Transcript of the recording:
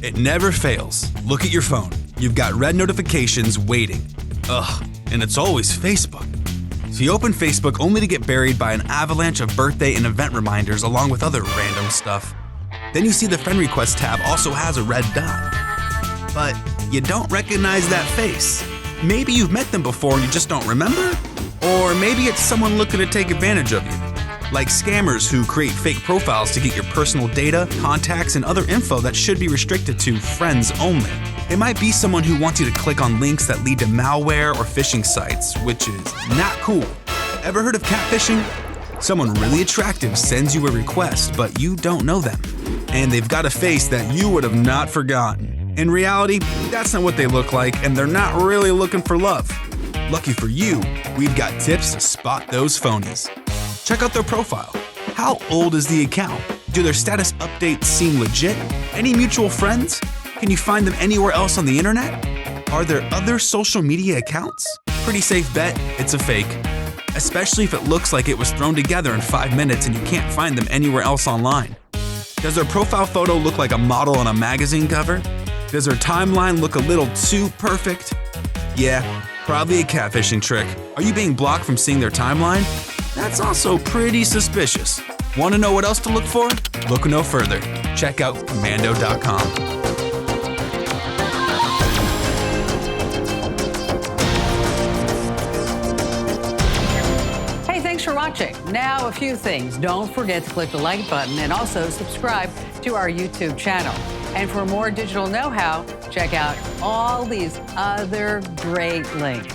It never fails. Look at your phone. You've got red notifications waiting. Ugh, and it's always Facebook. So you open Facebook only to get buried by an avalanche of birthday and event reminders along with other random stuff. Then you see the friend request tab also has a red dot. But you don't recognize that face. Maybe you've met them before and you just don't remember? Or maybe it's someone looking to take advantage of you. Like scammers who create fake profiles to get your personal data, contacts, and other info that should be restricted to friends only. It might be someone who wants you to click on links that lead to malware or phishing sites, which is not cool. Ever heard of catfishing? Someone really attractive sends you a request, but you don't know them. And they've got a face that you would have not forgotten. In reality, that's not what they look like, and they're not really looking for love. Lucky for you, we've got tips to spot those phonies. Check out their profile. How old is the account? Do their status updates seem legit? Any mutual friends? Can you find them anywhere else on the internet? Are there other social media accounts? Pretty safe bet it's a fake. Especially if it looks like it was thrown together in 5 minutes and you can't find them anywhere else online. Does their profile photo look like a model on a magazine cover? Does their timeline look a little too perfect? Yeah, probably a catfishing trick. Are you being blocked from seeing their timeline? That's also pretty suspicious. Want to know what else to look for? Look no further. Check out komando.com. Hey, thanks for watching. Now, a few things. Don't forget to click the like button and also subscribe to our YouTube channel. And for more digital know-how, check out all these other great links.